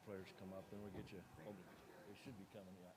players come up, and we'll get you. They should be coming, yeah.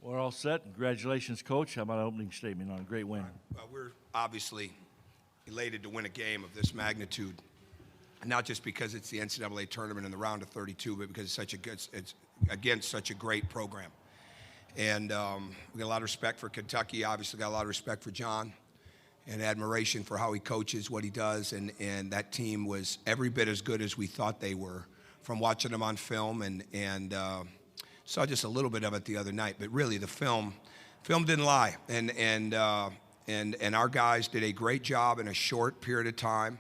We're all set. Congratulations, Coach. How about an opening statement on a great win? We're obviously elated to win a game of this magnitude, not just because it's the NCAA tournament in the round of 32, but because it's against such a great program. And we got a lot of respect for Kentucky. Obviously, got a lot of respect for John, and admiration for how he coaches, what he does, and that team was every bit as good as we thought they were from watching them on film, and saw just a little bit of it the other night. But really, the film didn't lie, and our guys did a great job in a short period of time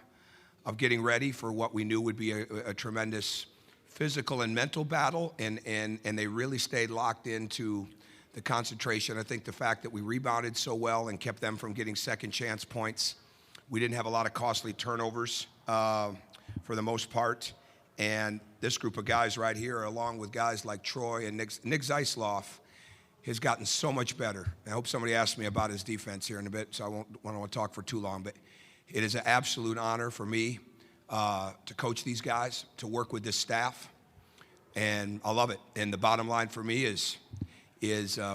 of getting ready for what we knew would be a tremendous physical and mental battle, and they really stayed locked into the concentration. I think the fact that we rebounded so well and kept them from getting second chance points. We didn't have a lot of costly turnovers for the most part. And this group of guys right here, along with guys like Troy and Nick Zeisloff, has gotten so much better. I hope somebody asks me about his defense here in a bit, so I don't want to talk for too long. But it is an absolute honor for me to coach these guys, to work with this staff, and I love it. And the bottom line for me is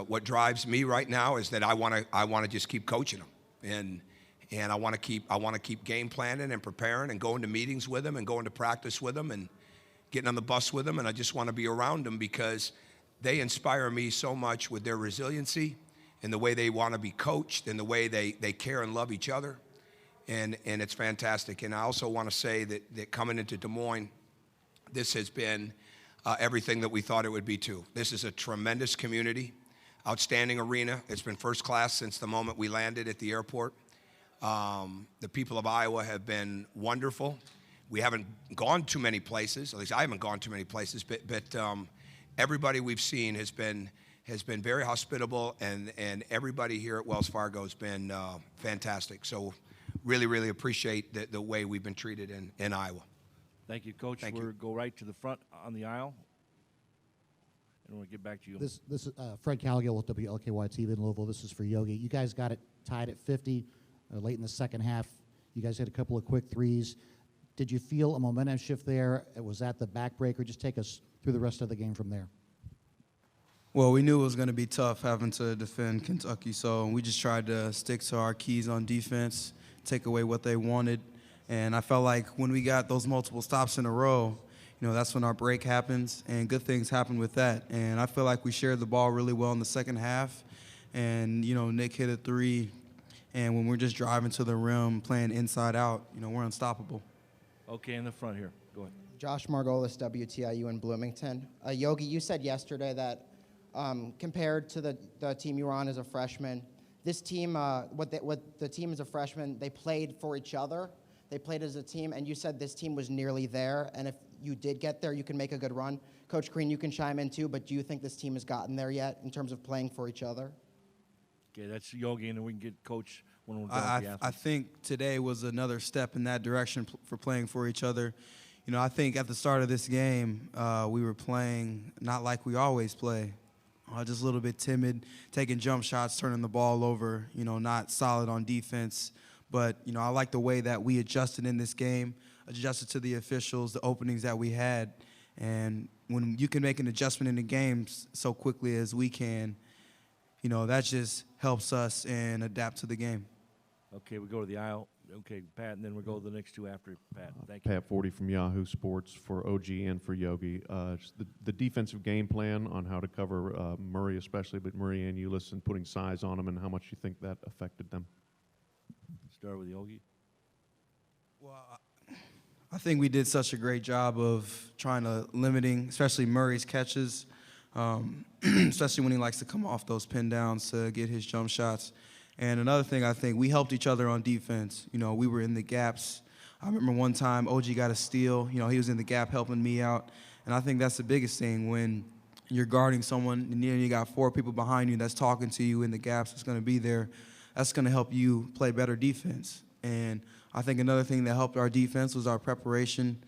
what drives me right now is that I want to just keep coaching them, and I want to keep game planning and preparing and going to meetings with them and going to practice with them and getting on the bus with them, and I just want to be around them because they inspire me so much with their resiliency and the way they want to be coached and the way they care and love each other, and it's fantastic. And I also want to say that coming into Des Moines, this has been everything that we thought it would be too. This is a tremendous community, outstanding arena. It's been first class since the moment we landed at the airport. The people of Iowa have been wonderful. We haven't gone too many places, at least I haven't gone too many places, but everybody we've seen has been very hospitable, and everybody here at Wells Fargo has been fantastic. So really, really appreciate the way we've been treated in Iowa. Thank you, Coach. We'll go right to the front on the aisle, and we'll get back to you. This is Fred Callaghan with WLKY TV in Louisville. This is for Yogi. You guys got it tied at 50 late in the second half. You guys hit a couple of quick threes. Did you feel a momentum shift there? Was that the backbreaker? Just take us through the rest of the game from there. Well, we knew it was going to be tough having to defend Kentucky, so we just tried to stick to our keys on defense, take away what they wanted. And I felt like when we got those multiple stops in a row, that's when our break happens, and good things happen with that. And I feel like we shared the ball really well in the second half. And, Nick hit a three, and when we're just driving to the rim, playing inside out, we're unstoppable. Okay, in the front here. Go ahead. Josh Margolis, WTIU in Bloomington. Yogi, you said yesterday that compared to the team you were on as a freshman, this team, what the team as a freshman, they played for each other. They played as a team, and you said this team was nearly there, and if you did get there, you can make a good run. Coach Green, you can chime in too, but do you think this team has gotten there yet in terms of playing for each other? Okay, that's Yogi, and then we can get Coach when we're done with the athletes. I think today was another step in that direction for playing for each other. I think at the start of this game, we were playing not like we always play, just a little bit timid, taking jump shots, turning the ball over, not solid on defense. But, I like the way that we adjusted in this game, adjusted to the officials, the openings that we had. And when you can make an adjustment in the game so quickly as we can, that just helps us and adapt to the game. Okay, we go to the aisle. Okay, Pat, and then we'll go to the next two after Pat. Thank you. Pat Forty from Yahoo Sports for OG and for Yogi. The defensive game plan on how to cover Murray especially, but Murray and Ulis, and putting size on them, and how much you think that affected them. Start with Yogi. Well, I think we did such a great job of trying to limiting, especially Murray's catches, especially when he likes to come off those pin downs to get his jump shots. And another thing, I think we helped each other on defense. We were in the gaps I remember one time OG got a steal. You know, he was in the gap helping me out. And I think that's the biggest thing when you're guarding someone and you got 4 people behind you that's talking to you in the gaps that's going to be there. That's going to help you play better defense. And I think another thing that helped our defense was our preparation.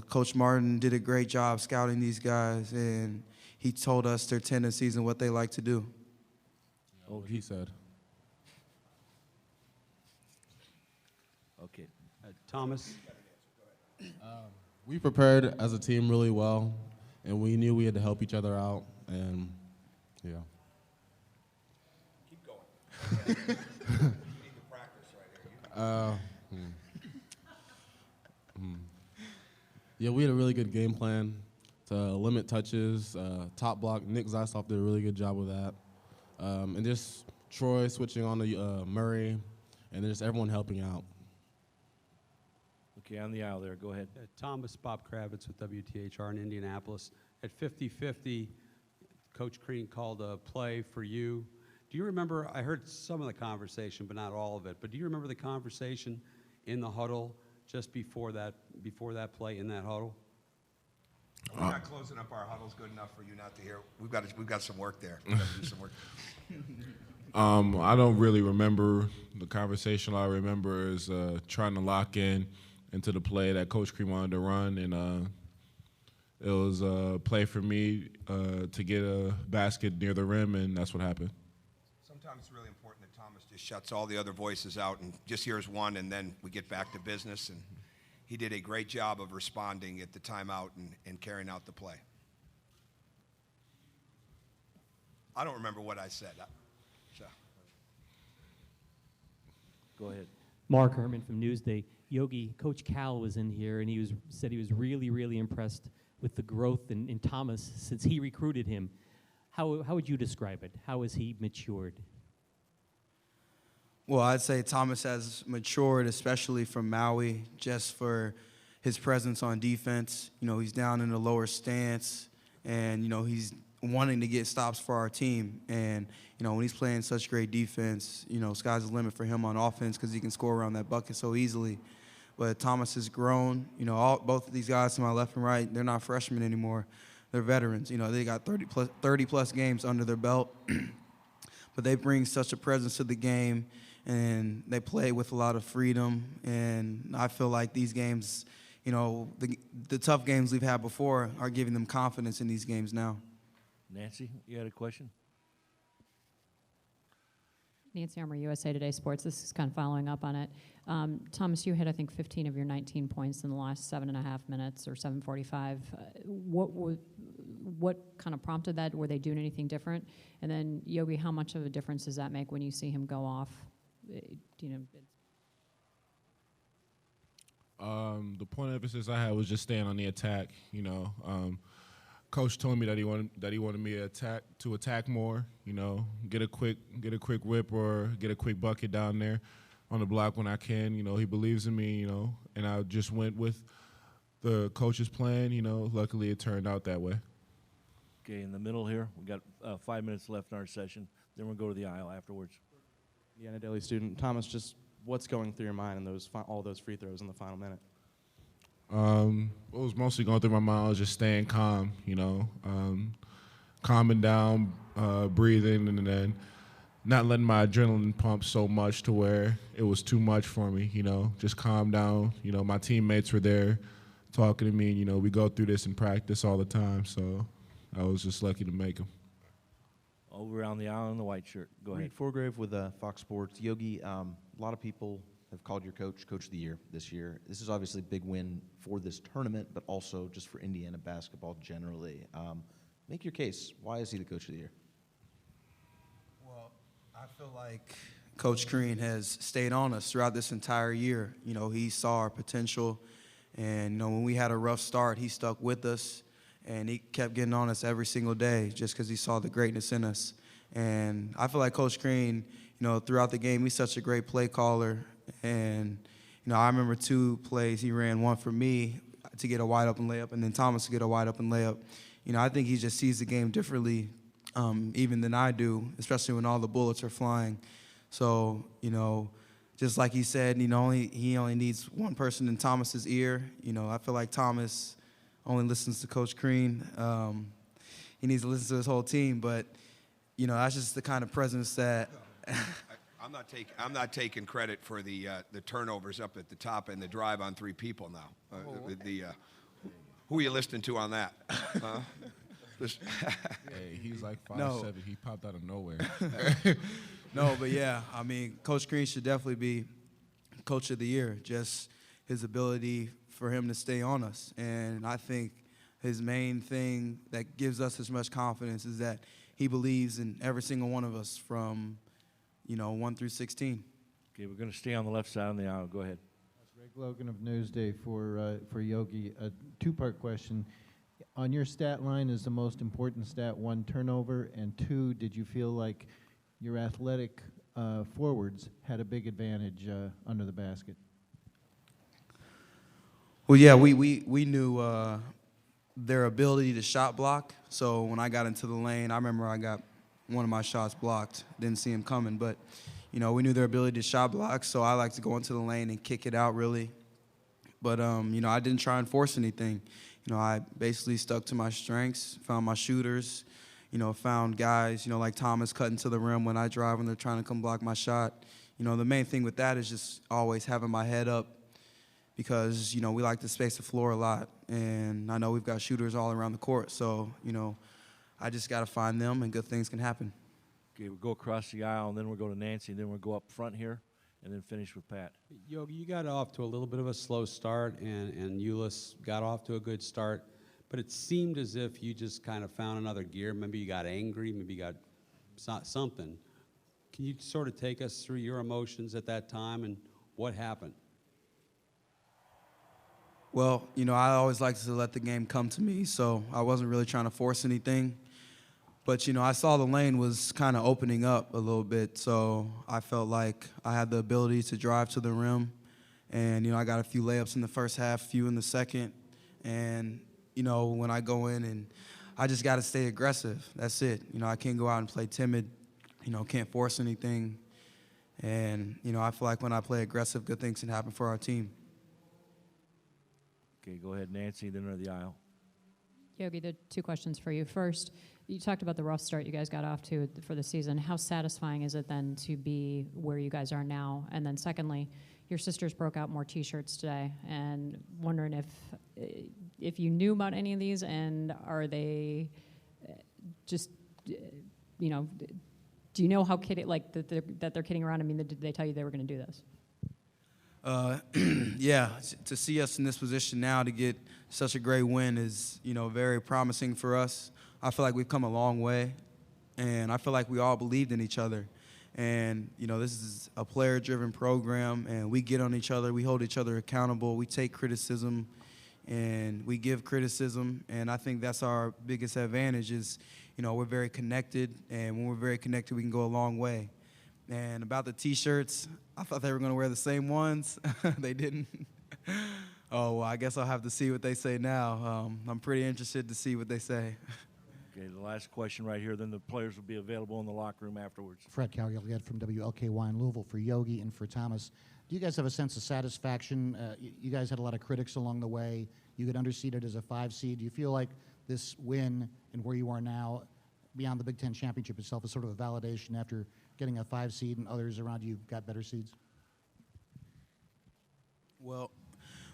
Coach Martin did a great job scouting these guys, and he told us their tendencies and what they like to do. Oh, he said. Okay. Thomas? We prepared as a team really well, and we knew we had to help each other out, and yeah. Keep going. You need to practice right here. Yeah, we had a really good game plan to limit touches, top block. Nick Zysov did a really good job with that. And just Troy switching on to Murray, and just everyone helping out. Okay, on the aisle there. Go ahead. Thomas, Bob Kravitz with WTHR in Indianapolis. At 50-50, Coach Crean called a play for you. Do you remember, I heard some of the conversation, but not all of it, but do you remember the conversation in the huddle just before that play in that huddle? We're not closing up our huddles good enough for you not to hear. We've got some work there. We've got to do some work. I don't really remember the conversation. All I remember is trying to lock in into the play that Coach Crean wanted to run, and it was a play for me to get a basket near the rim, and that's what happened. Sometimes it's really important that Thomas just shuts all the other voices out and just hears one, and then we get back to business. And he did a great job of responding at the timeout and carrying out the play. I don't remember what I said. Go ahead. Mark Herman from Newsday. Yogi, Coach Cal was in here, and he said he was really, really impressed with the growth in Thomas since he recruited him. How would you describe it? How has he matured? Well, I'd say Thomas has matured, especially from Maui, just for his presence on defense. You know, he's down in the lower stance, and, you know, he's wanting to get stops for our team. And, you know, when he's playing such great defense, you know, sky's the limit for him on offense because he can score around that bucket so easily. But Thomas has grown. You know, both of these guys to my left and right, they're not freshmen anymore. They're veterans. You know, they got 30 plus games under their belt. But they bring such a presence to the game, and they play with a lot of freedom. And I feel like these games, you know, the tough games we've had before are giving them confidence in these games now. Nancy, you had a question? Nancy Armour, USA Today Sports. This is kind of following up on it. Thomas, you hit, I think, 15 of your 19 points in the last 7.5 minutes or 7:45. What kind of prompted that? Were they doing anything different? And then, Yogi, how much of a difference does that make when you see him go off? You know. The point of emphasis I had was just staying on the attack. You know, Coach told me that he wanted me to attack more. You know, get a quick whip or get a quick bucket down there on the block when I can. You know, he believes in me. You know, and I just went with the coach's plan. You know, luckily it turned out that way. Okay, in the middle here, we got 5 minutes left in our session. Then we'll go to the aisle afterwards. Indiana Daily student Thomas, just what's going through your mind in all those free throws in the final minute? What was mostly going through my mind was just staying calm, you know, calming down, breathing, and then not letting my adrenaline pump so much to where it was too much for me, you know, just calm down. You know, my teammates were there talking to me, and, you know, we go through this in practice all the time, so I was just lucky to make them. Over around the aisle in the white shirt. Go ahead. Reed Forgrave with Fox Sports. Yogi, a lot of people have called your coach of the year this year. This is obviously a big win for this tournament, but also just for Indiana basketball generally. Make your case. Why is he the coach of the year? Well, I feel like Coach Crean has stayed on us throughout this entire year. You know, he saw our potential, and, you know, when we had a rough start, he stuck with us, and he kept getting on us every single day just because he saw the greatness in us. And I feel like Coach Crean, you know, throughout the game, he's such a great play caller. And, you know, I remember 2 plays he ran, one for me to get a wide open layup and then Thomas to get a wide open layup. You know, I think he just sees the game differently even than I do, especially when all the bullets are flying. So, you know, just like he said, he only needs one person in Thomas's ear. I feel like Thomas only listens to Coach Crean. He needs to listen to his whole team, but that's just the kind of presence that. I'm not taking credit for the turnovers up at the top and the drive on 3 people now. Who are you listening to on that? Hey, he's like 5'7". No. He popped out of nowhere. No, but yeah, Coach Crean should definitely be Coach of the Year. Just his ability for him to stay on us. And I think his main thing that gives us as much confidence is that he believes in every single one of us from, 1 through 16. Okay, we're going to stay on the left side of the aisle. Go ahead. Greg Logan of Newsday for Yogi. A 2-part question. On your stat line, is the most important stat 1, turnover, and 2, did you feel like your athletic forwards had a big advantage under the basket? Well, yeah, we knew their ability to shot block. So when I got into the lane, I remember I got one of my shots blocked. Didn't see him coming, but we knew their ability to shot block. So I like to go into the lane and kick it out really. But I didn't try and force anything. I basically stuck to my strengths, found my shooters. Found guys, like Thomas cutting to the rim when I drive when they're trying to come block my shot. The main thing with that is just always having my head up because, we like to space the floor a lot. And I know we've got shooters all around the court. So, I just got to find them and good things can happen. Okay, we'll go across the aisle, and then we'll go to Nancy, and then we'll go up front here, and then finish with Pat. Yogi, you got off to a little bit of a slow start, and Ulyss got off to a good start. But it seemed as if you just kind of found another gear. Maybe you got angry. Maybe you got something. Can you sort of take us through your emotions at that time and what happened? Well, I always like to let the game come to me, so I wasn't really trying to force anything. But, I saw the lane was kind of opening up a little bit, so I felt like I had the ability to drive to the rim. And, I got a few layups in the first half, a few in the second. And when I go in and I just got to stay aggressive. That's it. I can't go out and play timid. Can't force anything. And, I feel like when I play aggressive, good things can happen for our team. Okay, go ahead, Nancy, then to the aisle. Yogi, there are 2 questions for you. First, you talked about the rough start you guys got off to for the season. How satisfying is it then to be where you guys are now? And then secondly, your sisters broke out more T-shirts today, and wondering if you knew about any of these, and are they just, do you know how that they're kidding around? I mean, did they tell you they were going to do this? Yeah, to see us in this position now to get such a great win is, very promising for us. I feel like we've come a long way, and I feel like we all believed in each other. And, this is a player-driven program, and we get on each other. We hold each other accountable. We take criticism, and we give criticism. And I think that's our biggest advantage is, we're very connected. And when we're very connected, we can go a long way. And about the T-shirts, I thought they were going to wear the same ones. They didn't. Oh, well, I guess I'll have to see what they say now. I'm pretty interested to see what they say. Okay, the last question right here, then the players will be available in the locker room afterwards. Fred Calgill from WLKY in Louisville for Yogi and for Thomas. Do you guys have a sense of satisfaction? You guys had a lot of critics along the way. You get underseeded as a 5 seed. Do you feel like this win and where you are now beyond the Big Ten championship itself is sort of a validation after getting a 5 seed and others around you got better seeds? Well,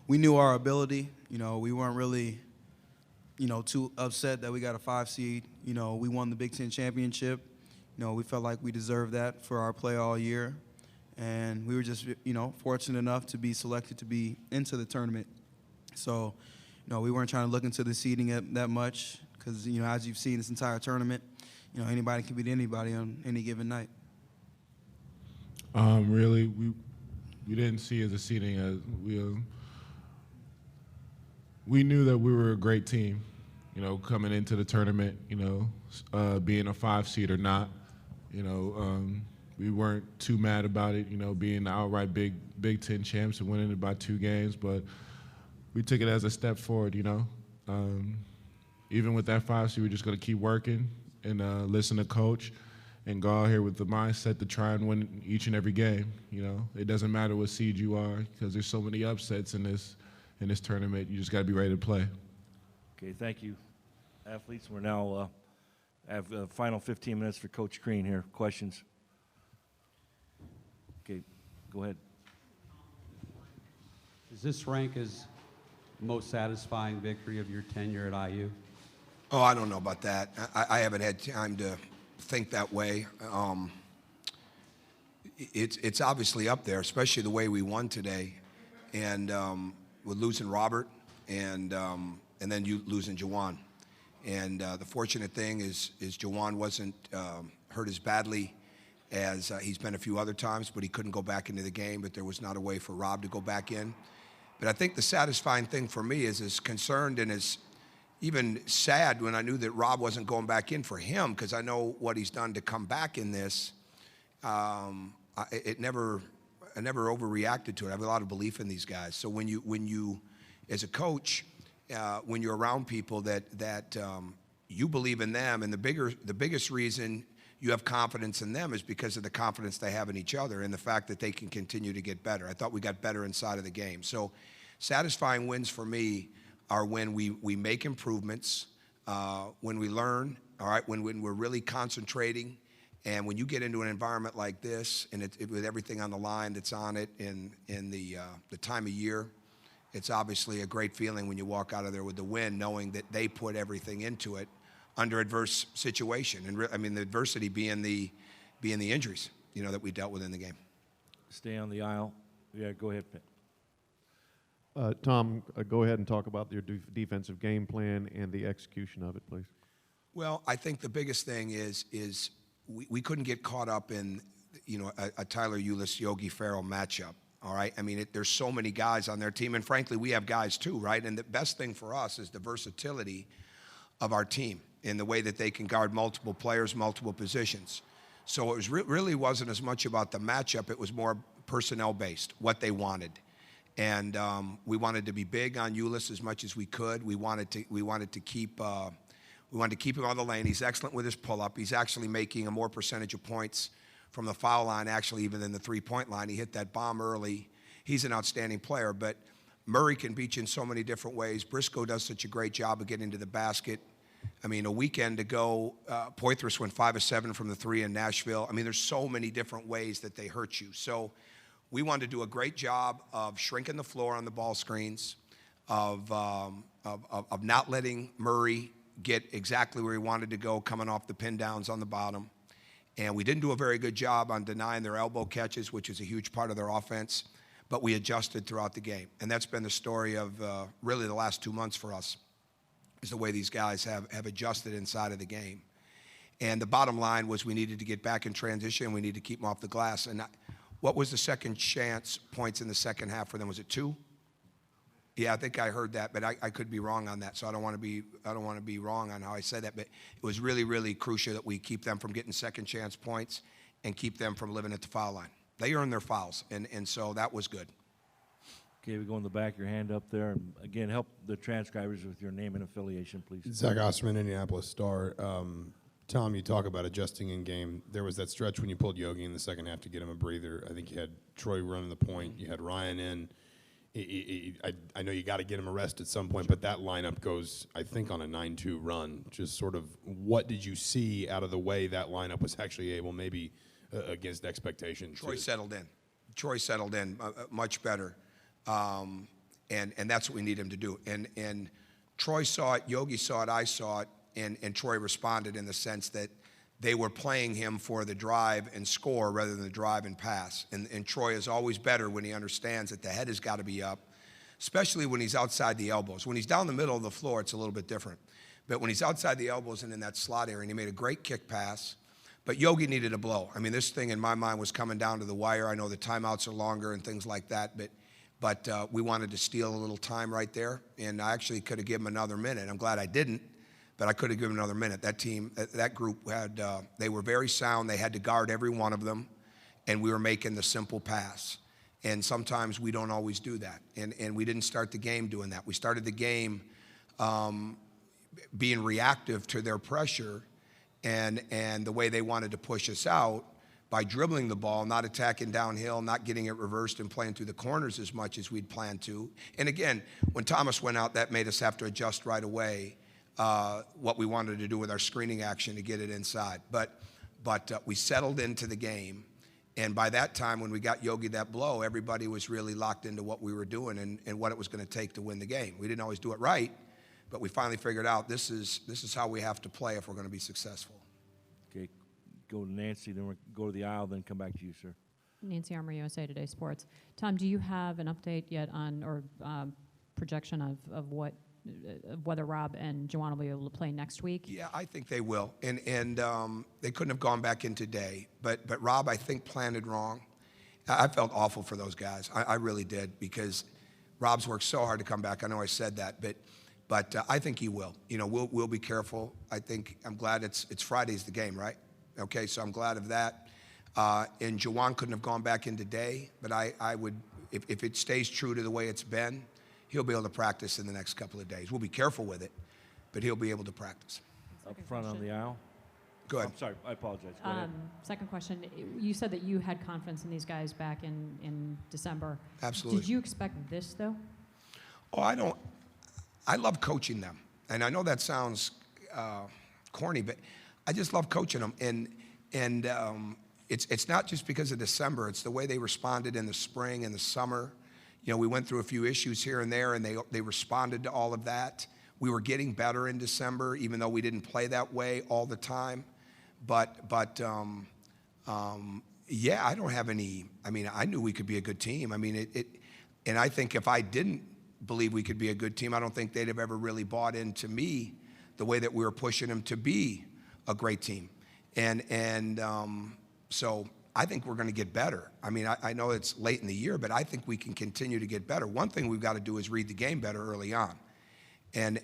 we knew our ability. We weren't really, too upset that we got a 5 seed. We won the Big Ten championship. We felt like we deserved that for our play all year. And we were just, fortunate enough to be selected to be into the tournament. So, we weren't trying to look into the seeding that much because, as you've seen this entire tournament, anybody can beat anybody on any given night. Really, we didn't see as a seeding as we knew that we were a great team, coming into the tournament, being a 5 seed or not, we weren't too mad about it, being the outright Big Ten champs and winning it by 2 games, but we took it as a step forward, even with that 5 seed, we're just going to keep working and listen to coach and go out here with the mindset to try and win each and every game. You know, it doesn't matter what seed you are because there's so many upsets in this tournament. You just got to be ready to play. Okay, thank you, athletes. We're now have final 15 minutes for Coach Crean here. Questions? Okay, go ahead. Does this rank as most satisfying victory of your tenure at IU? Oh, I don't know about that. I haven't had time to think that way. It's obviously up there, especially the way we won today, and with losing Robert, and then you losing Jawan. And the fortunate thing is Jawan wasn't hurt as badly as he's been a few other times, but he couldn't go back into the game. But there was not a way for Rob to go back in. But I think the satisfying thing for me is as concerned and as even sad when I knew that Rob wasn't going back in for him, because I know what he's done to come back in this. I never overreacted to it. I have a lot of belief in these guys. So when you as a coach, when you're around people that you believe in them, and the biggest reason you have confidence in them is because of the confidence they have in each other and the fact that they can continue to get better. I thought we got better inside of the game. So satisfying wins for me are when we make improvements, when we learn, all right, when we're really concentrating. And when you get into an environment like this, and with everything on the line that's on it in the time of year, it's obviously a great feeling when you walk out of there with the win, knowing that they put everything into it under adverse situation. And I mean, the adversity being the injuries, you know, that we dealt with in the game. Stay on the aisle. Yeah, go ahead, Pitt. Tom, go ahead and talk about your defensive game plan and the execution of it, please. Well, I think the biggest thing is we couldn't get caught up in, you know, a Tyler Ulis, Yogi Ferrell matchup. All right. I mean, there's so many guys on their team, and frankly, we have guys too, right? And the best thing for us is the versatility of our team in the way that they can guard multiple players, multiple positions. So it was really wasn't as much about the matchup; it was more personnel based, what they wanted, and we wanted to be big on Ulis as much as we could. We wanted to keep him on the lane. He's excellent with his pull up. He's actually making a more percentage of points from the foul line, actually, even than the three-point line. He hit that bomb early. He's an outstanding player, but Murray can beat you in so many different ways. Briscoe does such a great job of getting to the basket. I mean, a weekend ago, Poitras went 5 of 7 from the three in Nashville. I mean, there's so many different ways that they hurt you. So we wanted to do a great job of shrinking the floor on the ball screens, of not letting Murray get exactly where he wanted to go coming off the pin downs on the bottom. And we didn't do a very good job on denying their elbow catches, which is a huge part of their offense, but we adjusted throughout the game. And that's been the story of really the last 2 months for us, is the way these guys have adjusted inside of the game. And the bottom line was we needed to get back in transition, and we needed to keep them off the glass. And what was the second chance points in the second half for them? Was it 2? Yeah, I think I heard that, but I could be wrong on that. So I don't want to be wrong on how I said that. But it was really, really crucial that we keep them from getting second chance points and keep them from living at the foul line. They earn their fouls, and so that was good. Okay, we go in the back, your hand up there. And again, help the transcribers with your name and affiliation, please. Zach Osterman, Indianapolis Star. Tom, you talk about adjusting in game. There was that stretch when you pulled Yogi in the second half to get him a breather. I think you had Troy running the point. You had Ryan in. I know you got to get him a rest at some point, but that lineup goes, I think, on a 9-2 run. Just sort of what did you see out of the way that lineup was actually able, maybe against expectations? Troy settled in much better. And that's what we need him to do. And Troy saw it, Yogi saw it, I saw it, and Troy responded in the sense that they were playing him for the drive and score rather than the drive and pass. And Troy is always better when he understands that the head has got to be up, especially when he's outside the elbows. When he's down the middle of the floor, it's a little bit different. But when he's outside the elbows and in that slot area, and he made a great kick pass, but Yogi needed a blow. I mean, this thing in my mind was coming down to the wire. I know the timeouts are longer and things like that, but we wanted to steal a little time right there, and I actually could have given him another minute. I'm glad I didn't. But I could have given another minute. That team, that group had, they were very sound. They had to guard every one of them, and we were making the simple pass. And sometimes we don't always do that. And we didn't start the game doing that. We started the game being reactive to their pressure and the way they wanted to push us out by dribbling the ball, not attacking downhill, not getting it reversed and playing through the corners as much as we'd planned to. And again, when Thomas went out, that made us have to adjust right away what we wanted to do with our screening action to get it inside. But we settled into the game. And by that time, when we got Yogi that blow, everybody was really locked into what we were doing and what it was going to take to win the game. We didn't always do it right, but we finally figured out this is how we have to play if we're going to be successful. Okay, go to Nancy, then we'll go to the aisle, then come back to you, sir. Nancy Armour, USA Today Sports. Tom, do you have an update yet on or projection of whether Rob and Juwan will be able to play next week? Yeah, I think they will, and they couldn't have gone back in today. But Rob, I think, planned it wrong. I felt awful for those guys. I really did, because Rob's worked so hard to come back. I know I said that, but I think he will. You know, we'll be careful. I'm glad it's Friday's the game, right? Okay, so I'm glad of that. And Juwan couldn't have gone back in today, but I would, if it stays true to the way it's been, he'll be able to practice in the next couple of days. We'll be careful with it, but he'll be able to practice. Up front on the aisle. Go ahead. I'm sorry, I apologize. Go ahead. Second question. You said that you had confidence in these guys back in December. Absolutely. Did you expect this, though? Oh, I love coaching them. And I know that sounds corny, but I just love coaching them. And it's not just because of December. It's the way they responded in the spring and the summer. You know, we went through a few issues here and there, and they responded to all of that. We were getting better in December, even though we didn't play that way all the time. But yeah, I don't have any. I mean, I knew we could be a good team. I mean, and I think if I didn't believe we could be a good team, I don't think they'd have ever really bought into me the way that we were pushing them to be a great team. And so I think we're going to get better. I mean, I know it's late in the year, but I think we can continue to get better. One thing we've got to do is read the game better early on. And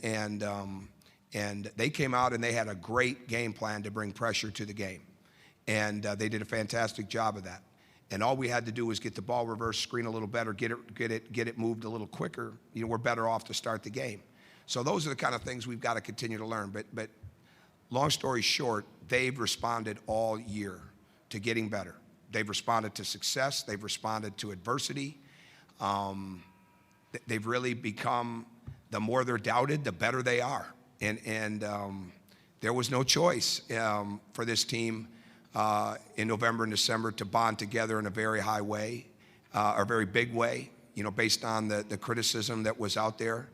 they came out and they had a great game plan to bring pressure to the game. And they did a fantastic job of that. And all we had to do was get the ball reversed, screen a little better, get it moved a little quicker. You know, we're better off to start the game. So those are the kind of things we've got to continue to learn. But long story short, they've responded all year to getting better. They've responded to success. They've responded to adversity. They've really become, the more they're doubted, the better they are. And there was no choice for this team in November and December to bond together in a very high way, or very big way, you know, based on the criticism that was out there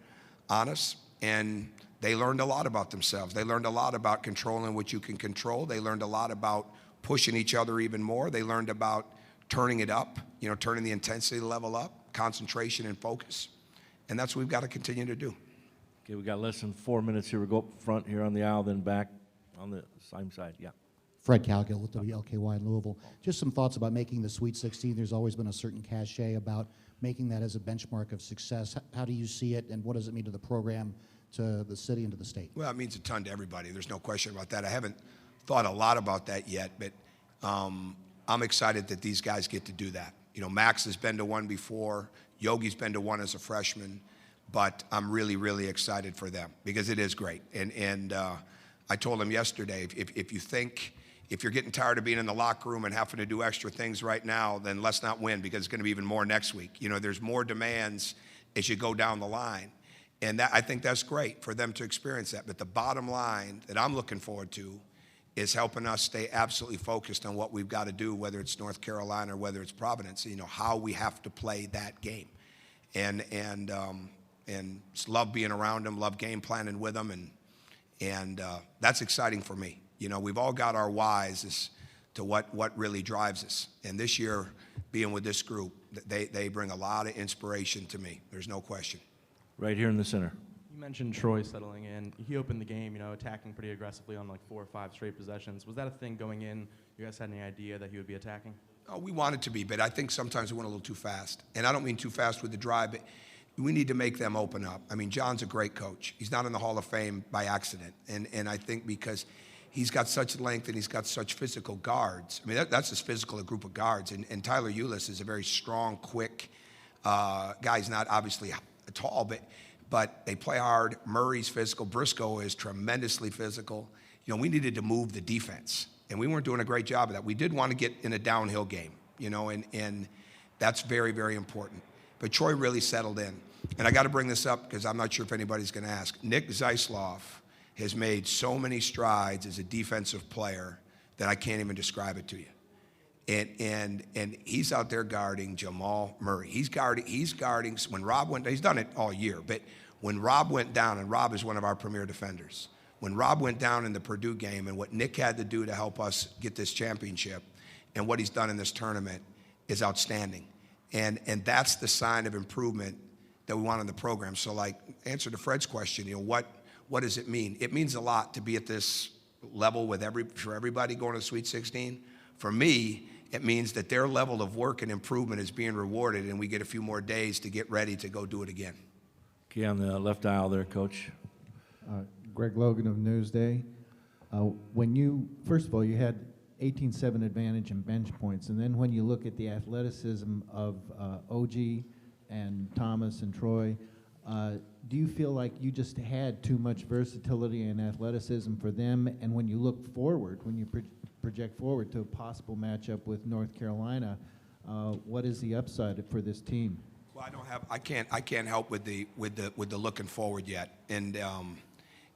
on us. And they learned a lot about themselves. They learned a lot about controlling what you can control. They learned a lot about pushing each other even more. They learned about turning it up, you know, turning the intensity level up, concentration and focus. And that's what we've got to continue to do. Okay, we got less than 4 minutes here. We'll go up front here on the aisle, then back on the same side. Yeah. Fred Calgill with WLKY in Louisville. Just some thoughts about making the Sweet 16. There's always been a certain cachet about making that as a benchmark of success. How do you see it, and what does it mean to the program, to the city, and to the state? Well, it means a ton to everybody. There's no question about that. I haven't thought a lot about that yet, but I'm excited that these guys get to do that. You know, Max has been to one before. Yogi's been to one as a freshman. But I'm really, really excited for them because it is great. And I told him yesterday, if you think, if you're getting tired of being in the locker room and having to do extra things right now, then let's not win, because it's going to be even more next week. You know, there's more demands as you go down the line. And that, I think that's great for them to experience that. But the bottom line that I'm looking forward to is helping us stay absolutely focused on what we've got to do, whether it's North Carolina or whether it's Providence, you know, how we have to play that game. And just love being around them, love game planning with them, and that's exciting for me. You know, we've all got our whys as to what really drives us. And this year, being with this group, they bring a lot of inspiration to me. There's no question. Right here in the center. You mentioned Troy settling in. He opened the game, you know, attacking pretty aggressively on like 4 or 5 straight possessions. Was that a thing going in? You guys had any idea that he would be attacking? Oh, we wanted to be, but I think sometimes we went a little too fast. And I don't mean too fast with the drive, but we need to make them open up. I mean, John's a great coach. He's not in the Hall of Fame by accident. And I think because he's got such length and he's got such physical guards. I mean, that's as physical a group of guards. And Tyler Ulis is a very strong, quick guy. He's not obviously tall, but they play hard. Murray's physical. Briscoe is tremendously physical. we needed to move the defense. And we weren't doing a great job of that. We did want to get in a downhill game, and that's very, very important. But Troy really settled in. And I got to bring this up because I'm not sure if anybody's going to ask. Nick Zeisloff has made so many strides as a defensive player that I can't even describe it to you. And he's out there guarding Jamal Murray. He's guarding when Rob went, he's done it all year, but when Rob went down, and Rob is one of our premier defenders, when Rob went down in the Purdue game and what Nick had to do to help us get this championship and what he's done in this tournament is outstanding. And that's the sign of improvement that we want in the program. So, like, answer to Fred's question, what does it mean? It means a lot to be at this level for everybody going to the Sweet 16. For me, it means that their level of work and improvement is being rewarded, and we get a few more days to get ready to go do it again. Okay, on the left aisle there, Coach. Greg Logan of Newsday. First of all, you had 18-7 advantage in bench points, and then when you look at the athleticism of OG and Thomas and Troy, do you feel like you just had too much versatility and athleticism for them? And when you look forward, when you project forward to a possible matchup with North Carolina, what is the upside for this team? Well, I can't help with the looking forward yet. And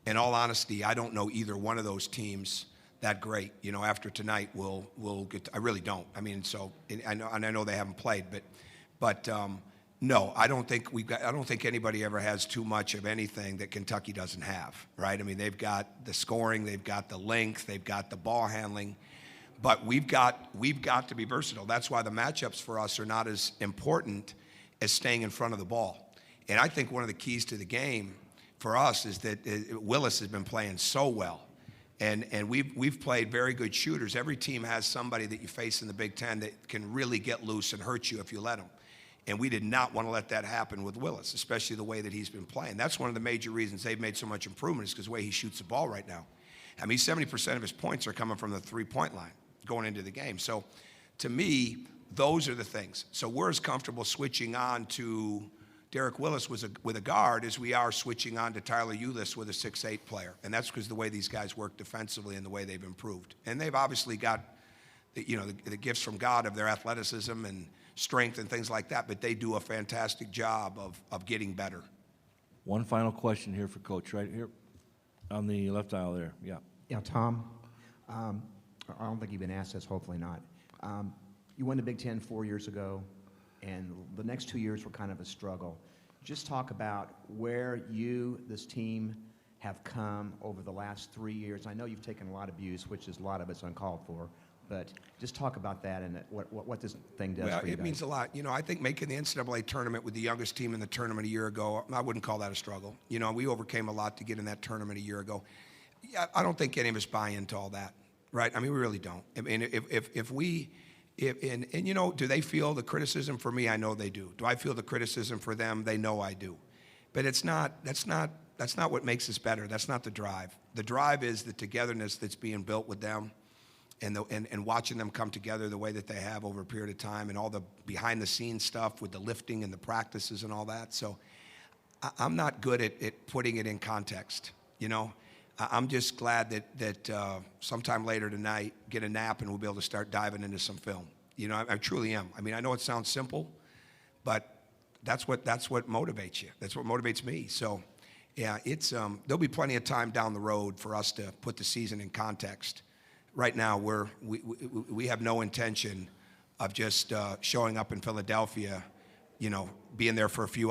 in all honesty, I don't know either one of those teams that great. After tonight, we'll get. I really don't. I mean, so I know they haven't played, but no, I don't think anybody ever has too much of anything that Kentucky doesn't have, right? I mean, they've got the scoring, they've got the length, they've got the ball handling, but we've got to be versatile. That's why the matchups for us are not as important as staying in front of the ball. And I think one of the keys to the game for us is that Willis has been playing so well. And we've played very good shooters. Every team has somebody that you face in the Big Ten that can really get loose and hurt you if you let them. And we did not want to let that happen with Willis, especially the way that he's been playing. That's one of the major reasons they've made so much improvement is because the way he shoots the ball right now. I mean, 70% of his points are coming from the three-point line going into the game. So to me, those are the things. So we're as comfortable switching on to Derek Willis with a guard as we are switching on to Tyler Ulis with a 6'8" player. And that's because the way these guys work defensively and the way they've improved. And they've obviously got the gifts from God of their athleticism and strength and things like that, but they do a fantastic job of getting better. One final question here for Coach, right here on the left aisle there. Yeah. Yeah, Tom, I don't think you've been asked this, hopefully not. You won the Big Ten 4 years ago, and the next 2 years were kind of a struggle. Just talk about where this team, have come over the last 3 years. I know you've taken a lot of abuse, which is a lot of it's uncalled for, but just talk about that and what this thing does for you it guys. means a lot. I think making the NCAA tournament with the youngest team in the tournament a year ago, I wouldn't call that a struggle. We overcame a lot to get in that tournament a year ago. Yeah, I don't think any of us buy into all that, right? I mean, we really don't. I mean, do they feel the criticism for me? I know they do. Do I feel the criticism for them? They know I do. But that's not what makes us better. That's not the drive. The drive is the togetherness that's being built with them. And watching them come together the way that they have over a period of time and all the behind-the-scenes stuff with the lifting and the practices and all that. So I'm not good at putting it in context, I'm just glad that sometime later tonight, get a nap and we'll be able to start diving into some film. I truly am. I mean, I know it sounds simple, but that's what motivates you. That's what motivates me. So, yeah, there'll be plenty of time down the road for us to put the season in context. Right now, we have no intention of just showing up in Philadelphia, being there for a few